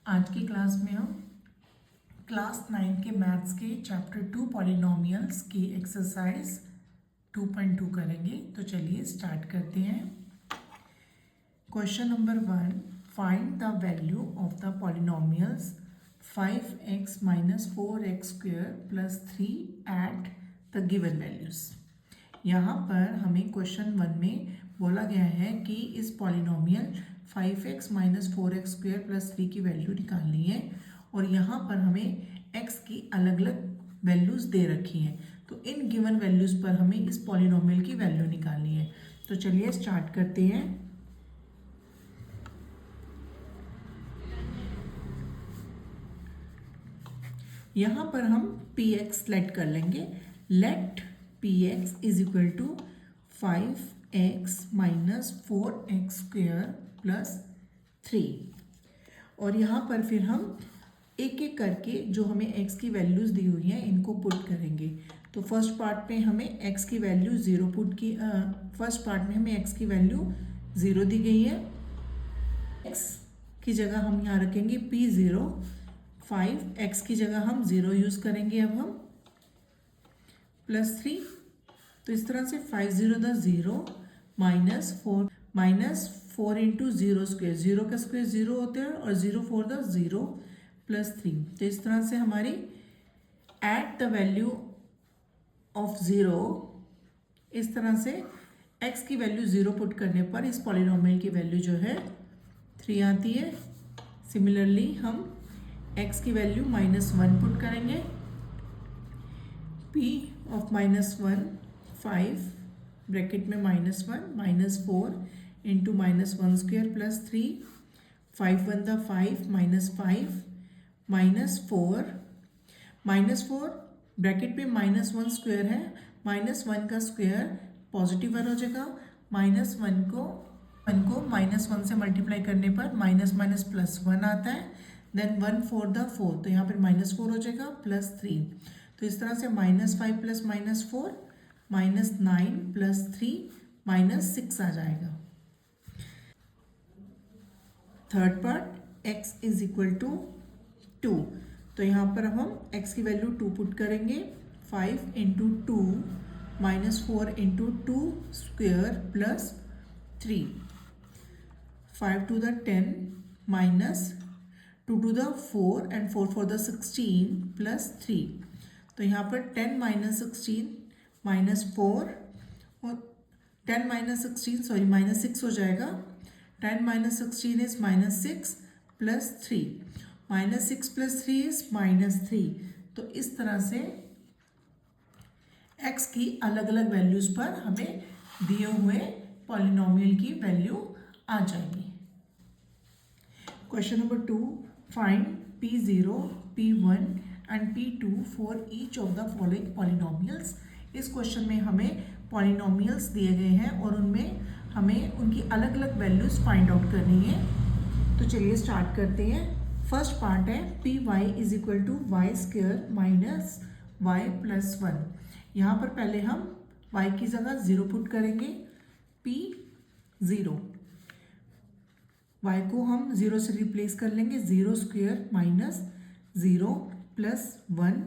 आज की क्लास में हम क्लास 9 के मैथ्स के चैप्टर 2 पॉलिनोमियल्स की एक्सरसाइज 2.2 करेंगे। तो चलिए स्टार्ट करते हैं। Question number 1, find the value of the polynomials 5x minus 4x square plus 3 at the given values. यहाँ पर हमें क्वेश्चन 1 में बोला गया है कि इस polynomial 5x minus 4x square plus 3 की वैल्यू निकालनी है और यहाँ पर हमें x की अलग अलग वैल्यूज़ दे रखी हैं। तो इन गिवन वैल्यूज़ पर हमें इस पॉलिनोमियल की वैल्यू निकालनी है। तो चलिए स्टार्ट करते हैं। यहाँ पर हम px सेलेक्ट कर लेंगे। Let px is equal to 5x minus 4x square plus 3 और यहाँ पर फिर हम एक एक करके जो हमें x की वैल्यूज़ दी हुई हैं इनको पुट करेंगे। तो फर्स्ट पार्ट में हमें x की वैल्यू 0 पुट की फर्स्ट पार्ट में हमें x की वैल्यू 0 दी गई है। x की जगह हम यहाँ रखेंगे p0, 5x की जगह हम 0 यूज़ करेंगे। अब हम प्लस 3, तो इस तरह से 5 0 द 0 माइनस 4 इंटू 0 स्क्वेयर, 0 का स्क्वेयर 0 होता है और 0 4 द 0 प्लस 3। तो इस तरह से हमारी एट द वैल्यू ऑफ 0, इस तरह से x की वैल्यू 0 पुट करने पर इस पॉलिनोमियल की वैल्यू जो है 3 आती है। सिमिलरली हम x की वैल्यू -1 पुट करेंगे। p ऑफ -1 5 ब्रैकेट में -1 -4 into -1 square plus 3, 5 1 the 5 -4 bracket में -1 स्क्वेयर है, -1 का स्क्वेयर पॉजिटिव हो जाएगा। -1 को -1 से मल्टीप्लाई करने पर +1 आता है। देन 1 4 द 4, तो यहाँ पर -4 हो जाएगा प्लस 3। तो इस तरह से -5 प्लस -4 -9 प्लस 3 -6 आ जाएगा। Third part x is equal to 2, तो यहाँ पर हम x की वैल्यू 2 पुट करेंगे। 5 into 2 -4 into 2 square plus 3, 5 to the 10 minus 2 to the 4 and 4 4 the 16 plus 3। तो यहाँ पर 10 माइनस 16 -4 और 10 माइनस 16 सॉरी -6 हो जाएगा। 10 minus 16 is -6 plus 3, -6 plus 3 is -3। तो इस तरह से x की अलग अलग वैल्यूज़ पर हमें दिए हुए पॉलिनोमियल की वैल्यू आ जाएगी। Question number 2, find p0, p1 and p2 for each of the following polynomials. इस क्वेश्चन में हमें पॉलिनोमियल्स दिए गए हैं और उनमें हमें उनकी अलग अलग वैल्यूज़ फाइंड आउट करनी है। तो चलिए स्टार्ट करते हैं। फर्स्ट पार्ट है P y is equal to y square minus y plus 1। यहाँ पर पहले हम y की जगह 0 पुट करेंगे। p0, y को हम 0 से रिप्लेस कर लेंगे। 0 स्क्वेयर माइनस 0 प्लस 1,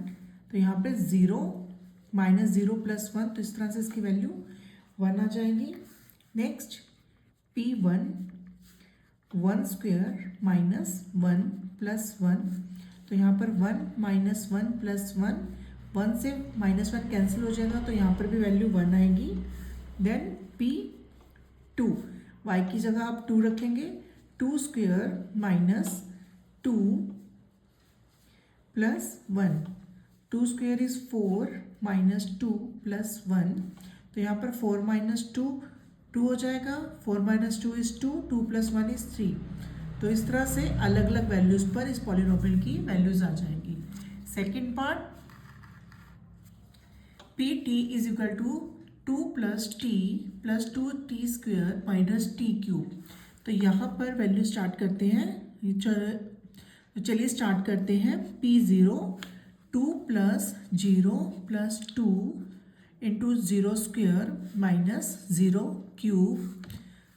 तो यहाँ पे 0 -0 प्लस 1, तो इस तरह से इसकी वैल्यू 1 आ जाएगी। Next p1, 1 square minus 1 plus 1, तो यहाँ पर 1 -1 प्लस 1, 1 से -1 कैंसिल हो जाएगा, तो यहाँ पर भी वैल्यू 1 आएगी। देन p2, y की जगह आप 2 रखेंगे। 2 square minus 2 plus 1, 2 square is 4 minus 2 plus 1, तो यहाँ पर 4 माइनस 2 2 हो जाएगा। 4 माइनस 2 इज 2, 2 प्लस 1 इज 3। तो इस तरह से अलग अलग वैल्यूज़ पर इस पॉलिनोमियल की वैल्यूज़ आ जाएंगी। Second part, P t is equal to 2 plus t plus 2t square minus t cube. तो यहाँ पर वैल्यू स्टार्ट करते हैं। चलिए स्टार्ट करते हैं। p0, 2 plus 0 plus 2 into 0 square minus 0 cube.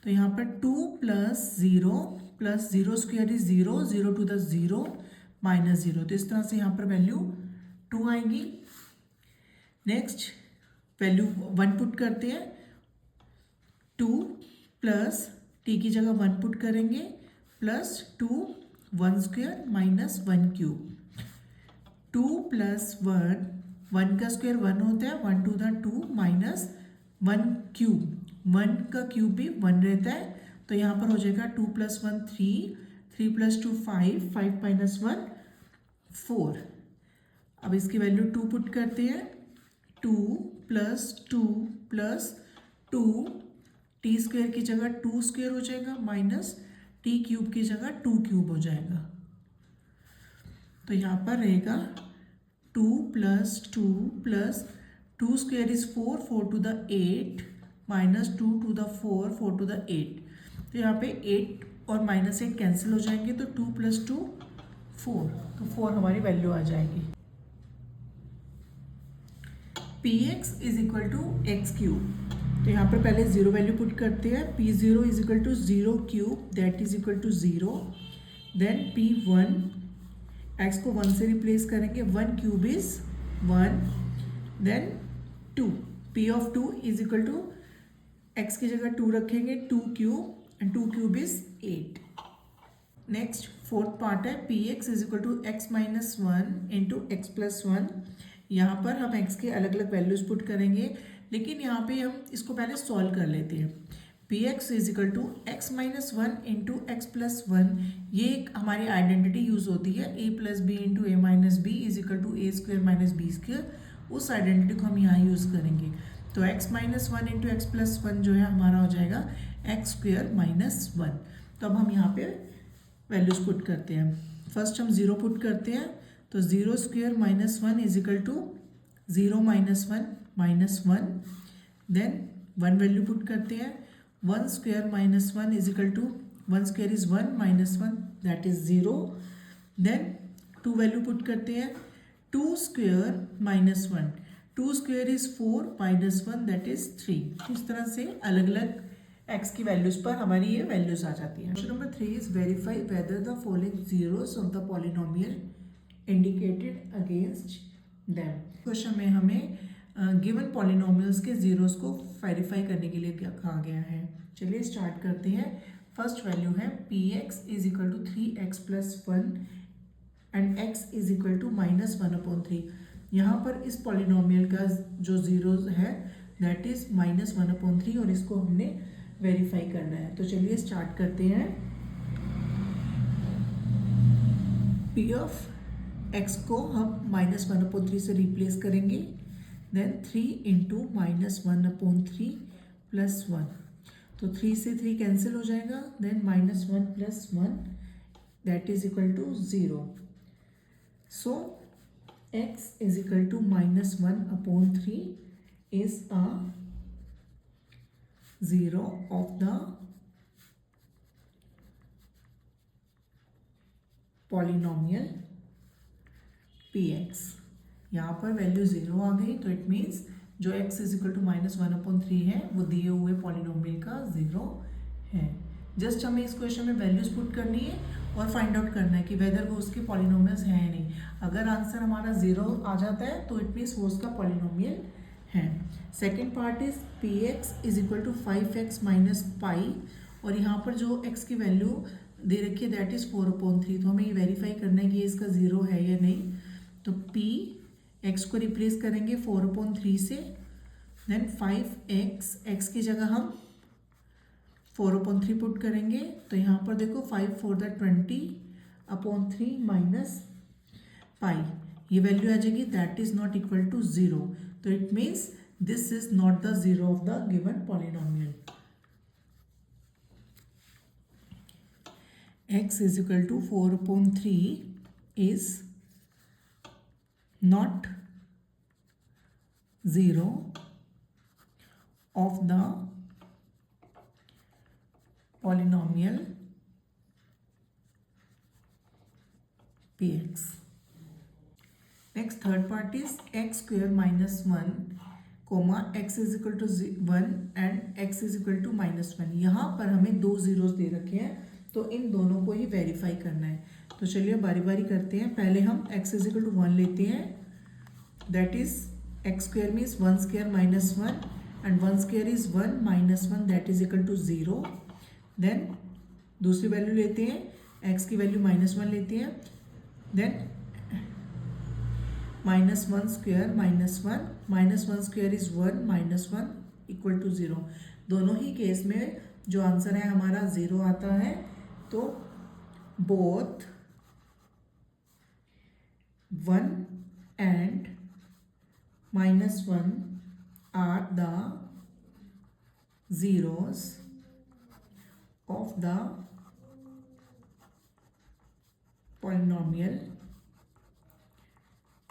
तो यहाँ पर 2 plus 0 plus 0 square is 0, 0 to the 0 minus 0, तो इस तरह से यहाँ पर वैल्यू 2 आएगी। नेक्स्ट वैल्यू 1 पुट करते हैं, 2 प्लस टी की जगह 1 पुट करेंगे plus 2 1 square minus 1 cube, 2 plus 1, 1 का स्क्वायर 1 होता है, 1 टू द 2 माइनस 1 क्यूब, 1 का क्यूब भी 1 रहता है, तो यहाँ पर हो जाएगा 2 प्लस 1 3, 3 प्लस 2 5, 5 माइनस 1 4। अब इसकी वैल्यू 2 पुट करते हैं, 2 प्लस 2 टी स्क्वायर की जगह 2 स्क्वायर हो जाएगा माइनस टी क्यूब की जगह 2 क्यूब हो जाएगा, तो यहाँ पर रहेगा 2 plus 2 square is 4, 4 to the 8 minus 2 to the 4, 4 to the 8, तो यहाँ पे 8 और माइनस 8 कैंसिल हो जाएंगे, तो 2 प्लस 2 4, तो 4 हमारी वैल्यू आ जाएगी। P x is equal to x cube, तो यहाँ पर पहले 0 वैल्यू पुट करते हैं, P 0 is equal to 0 cube that is equal to 0, then P 1, x को 1 से रिप्लेस करेंगे, 1 cube is 1, then 2, P of 2 is equal to x की जगह 2 रखेंगे, 2 cube and 2 cube is 8। Next fourth part है, P x is equal to x minus 1 into x plus 1, यहाँ पर हम x के अलग अलग वैल्यूज पुट करेंगे, लेकिन यहाँ पे हम इसको पहले सॉल्व कर लेते हैं। P x is equal to x minus 1 into x plus 1, ये एक हमारी आइडेंटिटी यूज होती है, a plus b into a minus b is equal to a square minus b square, उस आइडेंटिटी को हम यहाँ यूज करेंगे। तो x minus 1 into x plus 1 जो है हमारा हो जाएगा एक्स स्क्वायर माइनस 1। तो अब हम यहाँ पे वैल्यूज पुट करते हैं, फर्स्ट हम 0 पुट करते हैं, तो 0 square minus 1 is equal to 0 minus 1 minus 1, then 1 value put करते हैं, 1 square minus 1 is equal to 1 square is 1 minus 1 that is 0, then 2 value put करते हैं, 2 square minus 1, 2 square is 4 minus 1 that is 3। इस तरह से अलग अलग x की वैल्यूज पर हमारी ये वैल्यूज आ जाती है। Question number 3 is verify whether the following zeros of the polynomial indicated against them. Question में हमें गिवन पॉलिनोमियल्स के जीरोस को वेरीफाई करने के लिए क्या कहा गया है। चलिए स्टार्ट करते हैं। फर्स्ट वैल्यू है P x is equal to 3x plus 1 and x is equal to minus 1/3। यहाँ पर इस पॉलिनोमियल का जो जीरोस है दैट इज माइनस 1/3 और इसको हमने वेरीफाई करना है। तो चलिए स्टार्ट करते हैं। पी ऑफ x को हम माइनस 1/3 से रिप्लेस करेंगे, देन 3 इंटू माइनस 1/3 प्लस 1, तो 3 से 3 कैंसिल हो जाएगा, then minus 1 plus 1 that is equal to 0। So x is equal to minus 1/3 is a zero of the polynomial px। यहाँ पर वैल्यू 0 आ गई, तो इट मीन्स जो x is equal to minus 1/3 है वो दिए हुए पॉलिनोमियल का 0 है। जस्ट हमें इस क्वेश्चन में वैल्यूज पुट करनी है और फाइंड आउट करना है कि वेदर वो उसके पॉलिनोमियल्स हैं या नहीं। अगर आंसर हमारा 0 आ जाता है तो इट मीन्स वो उसका पॉलिनोमियल है। Second part is P x is equal to 5x minus pi, और यहाँ पर जो x की वैल्यू दे रखी है दैट इज 4/3, तो हमें ये वेरीफाई करना है कि इसका 0 है या नहीं। तो p x को रिप्लेस करेंगे 4/3 से, देन 5x x की जगह हम 4/3 पुट करेंगे, तो यहाँ पर देखो 5 4 20/3 माइनस पाई, ये वैल्यू आ जाएगी that is not equal to 0। तो it means this is not the zero of the given polynomial. x is equal to 4/3 is not 0 of the polynomial px. Next third part is x square minus 1 comma x is equal to 1 and x is equal to minus 1। यहाँ पर हमें दो zeros दे रखे हैं, तो इन दोनों को ही verify करना है। तो चलिए बारी बारी करते हैं। पहले हम x इज इक्वल टू 1 लेते हैं, that is x square means 1 square minus 1 and 1 square is 1 minus 1 that is equal to 0। Then दूसरी वैल्यू लेते हैं, x की वैल्यू -1 लेते हैं, then -1 square -1 square is 1 -1 equal to 0। दोनों ही केस में जो आंसर है हमारा 0 आता है। तो both 1 and -1 are the zeros of the polynomial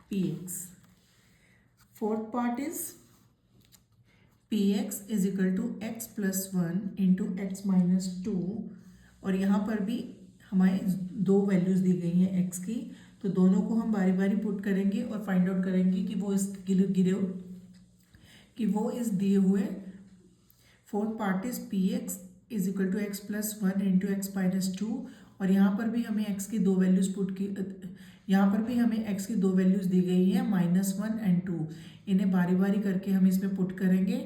px. Fourth part is px is equal to x plus 1 into x minus 2, और यहाँ पर भी हमारे दो वैल्यूज़ दी गई हैं x की, तो दोनों को हम बारी बारी पुट करेंगे और फाइंड आउट करेंगे कि वो इस दिए हुए। Fourth part is P x is equal to x plus 1 into x minus 2, और यहाँ पर भी हमें x की दो वैल्यूज़ यहाँ पर भी हमें x की दो वैल्यूज़ दी गई हैं -1 एंड 2। इन्हें बारी बारी करके हम इसमें पुट करेंगे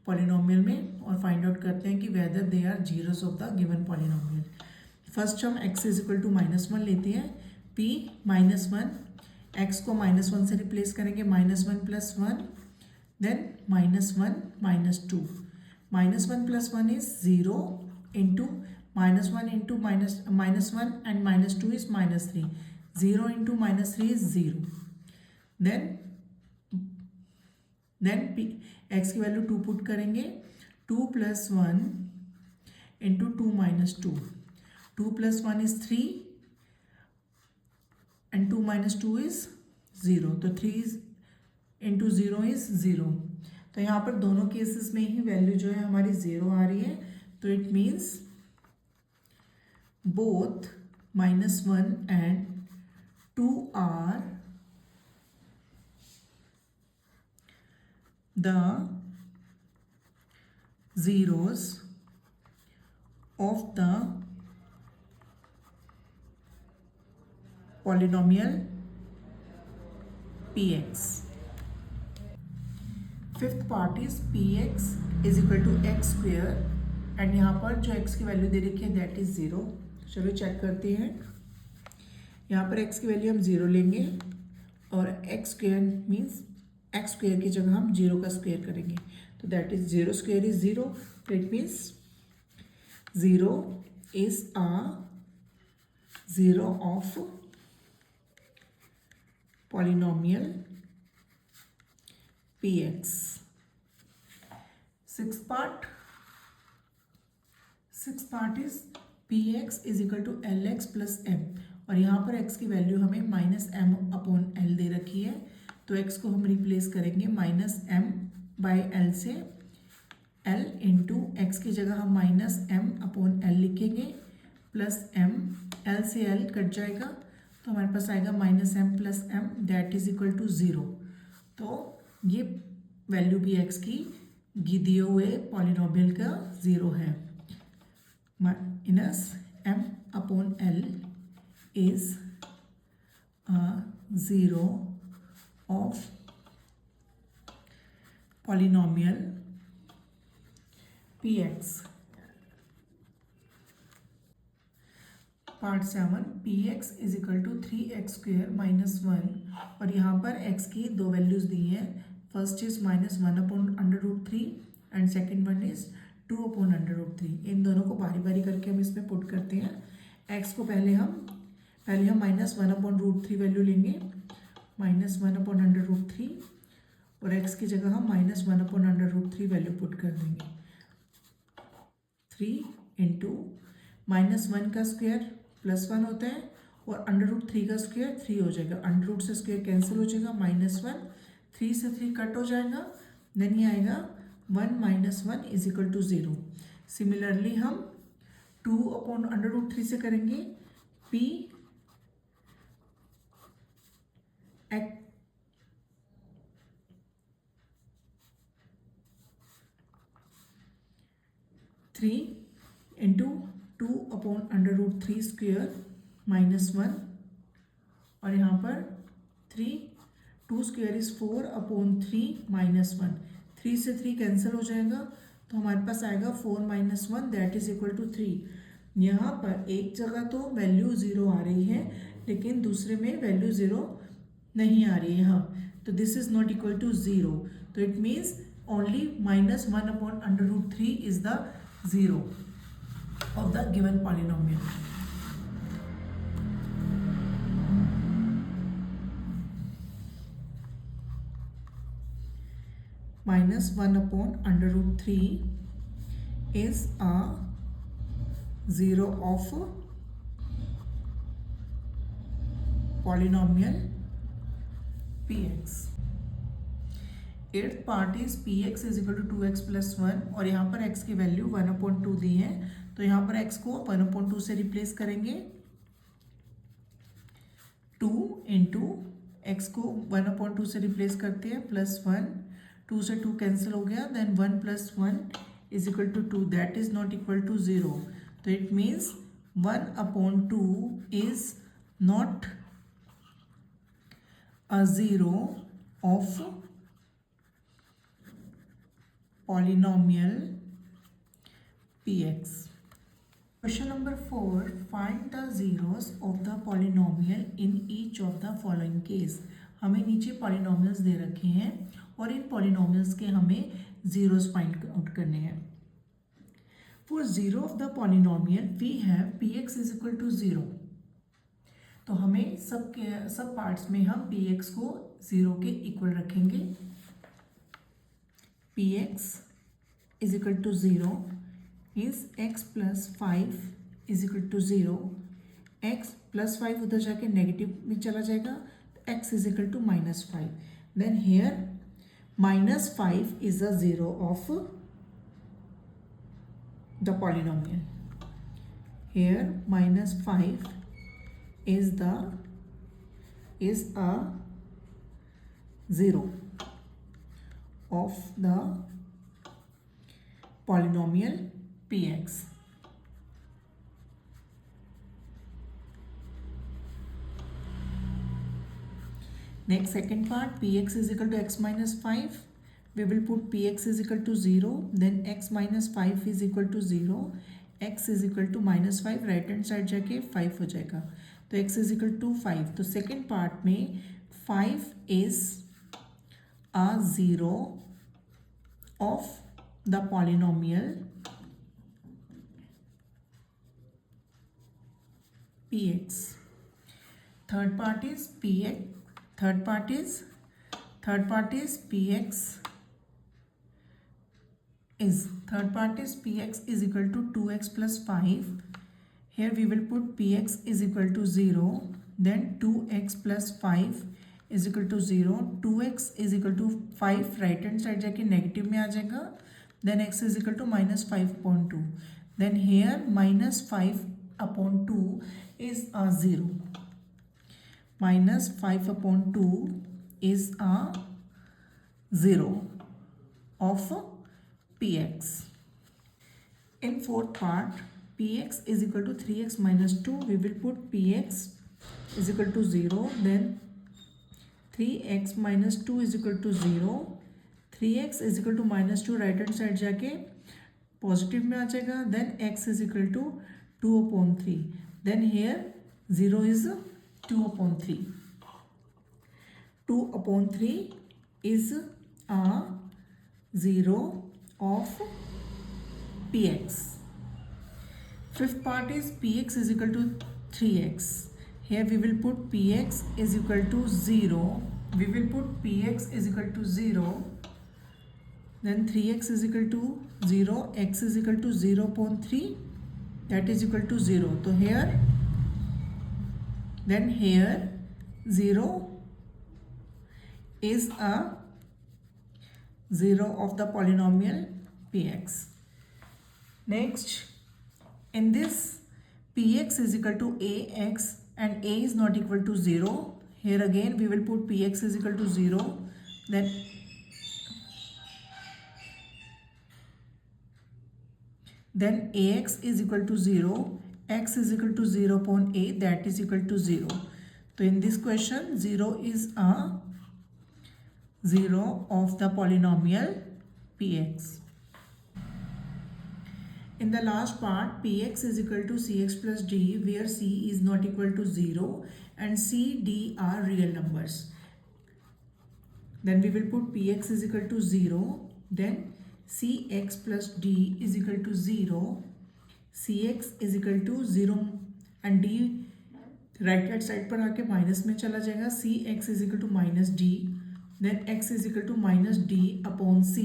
पॉलिनोमियल में और फाइंड आउट करते हैं कि whether they are zeros of the given polynomial. First हम x इज इक्वल टू -1 लेते हैं, p -1, x को -1 से रिप्लेस करेंगे, -1 plus 1, then -1 -2, -1 plus 1 is 0 into -1 into -1 and -2 is -3, 0 into -3 is 0। Then x की वैल्यू 2 पुट करेंगे, 2 plus 1 into 2 minus 2, 2 plus 1 is 3 and 2 minus 2 is 0, तो 3 into 0 is 0। तो यहाँ पर दोनों केसेस में ही वैल्यू जो है हमारी 0 आ रही है, तो it means both -1 and 2 are the zeros of the polynomial px. Fifth part is px is equal to x square, and यहाँ पर जो x की वैल्यू दे रखी है दैट इज 0। चलो चेक करते हैं। यहाँ पर x की वैल्यू हम 0 लेंगे और x square means x square की जगह हम 0 का स्क्वेयर करेंगे, तो दैट इज 0 स्क्वेयर इज 0, तो it means 0 is a zero of polynomial px. Sixth part is px is equal to lx plus m, और यहाँ पर x की वैल्यू हमें -m/l दे रखी है, तो x को हम रिप्लेस करेंगे -m/l से, l इंटू एक्स की जगह हम -m/l लिखेंगे प्लस m, l से l कट जाएगा तो हमारे पास आएगा -m plus m that is equal to 0। तो ये वैल्यू भी x की दिए हुए पॉलिनोमियल का 0 है। Minus m/l is 0 of polynomial px. Part 7 px is equal to 3x square minus 1, और यहाँ पर x की दो वैल्यूज दी हैं। First is -1/√3 and second one is 2/√3। इन दोनों को बारी बारी करके हम इसमें पुट करते हैं। x को पहले हम -1/√3 वैल्यू लेंगे, -1/√3, और x की जगह हम -1/√3 वैल्यू पुट कर देंगे। 3 इंटू -1 का स्क्वायर +1 होता है और √3 का स्क्वायर 3 हो जाएगा, √ से स्क्वायर कैंसिल हो जाएगा, -1, 3 से 3 कट हो जाएगा, देन ये आएगा 1 - 1 इज इक्वल टू 0। सिमिलरली हम 2/√3 से करेंगे, p x 3 इंटू 2/√3² -1 और यहाँ पर 3, 2² इज 4/3 -1, 3 से 3 कैंसिल हो जाएगा तो हमारे पास आएगा 4 - 1 दैट इज इक्वल टू 3। यहाँ पर एक जगह तो वैल्यू 0 आ रही है लेकिन दूसरे में वैल्यू 0 नहीं आ रही है यहाँ, तो this is not equal to 0, तो it means only -1/√3 is the 0 of the given polynomial. -1/√3 is a 0 of polynomial px. Eighth part is px is equal to 2x + 1 और यहाँ पर x की वैल्यू 1/2 दी है, तो यहाँ पर x को 1/2 से रिप्लेस करेंगे। 2 इंटू एक्स को 1/2 से रिप्लेस करते हैं +1, 2 से 2 कैंसिल हो गया, then 1 + 1 is equal to 2 that is not equal to 0, तो it means 1/2 is not a 0 of polynomial px. Question number 4, find the zeros of the polynomial in each of the following case. हमें नीचे polynomials दे रखे हैं और इन polynomials के हमें zeros find out करने हैं। For zero of the polynomial we have px is equal to 0, तो हमें सब पार्ट्स में हम px को 0 के इक्वल रखेंगे। px is equal to 0 is x + 5 is equal to 0, x + 5 उधर जाके नेगेटिव में चला जाएगा, तो x is equal to -5, then here -5 is the 0 of the polynomial, here -5 is a 0 of the polynomial px. Next, second part, px is equal to x minus 5. We will put px is equal to 0, then x minus 5 is equal to 0, x is equal to -5, right hand side जाके 5 हो जाएगा, तो x is equal to 5। तो second part में 5 is a 0 of the polynomial px. Third part is px is equal to 2x + 5. Here we will put px is equal to 0, then 2x + 5 is equal to 0, 2x is equal to 5, right hand side जाके negative में आ जाएगा, then x is equal to -5/2, then here -5/2 is a 0, -5/2 is a 0 of px. In fourth part, px is equal to 3x - 2, we will put px is equal to 0, then 3x - 2 is equal to 0, 3x is equal to -2, right hand side जाके positive में आ जाएगा, then x is equal to 2/3, then here 0 is 2/3. 2/3 is a 0 of px. Fifth part is px is equal to 3x. Here we will put px is equal to 0. We will put px is equal to 0. Then 3x is equal to 0. X is equal to 0/3. That is equal to 0. So here, then here 0 is a 0 of the polynomial px. Next, in this px is equal to ax and a is not equal to 0. Here again we will put px is equal to 0, then then ax is equal to 0, x is equal to 0 upon a, that is equal to 0. So in this question 0 is a 0 of the polynomial px. In the last part, px is equal to cx plus d, where c is not equal to 0 and c, d are real numbers. Then we will put px is equal to 0, then cx plus d is equal to 0, cx is equal to 0 and d right hand side पर आके minus में चला जाएगा, c x is equal to minus d, then x is equal to minus D upon c.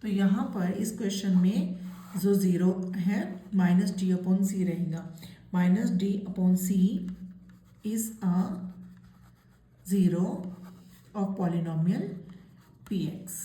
तो यहाँ पर इस question में जो ज़ीरो है माइनस डी अपॉन सी रहेगा. Minus D upon C is a zero of polynomial P x.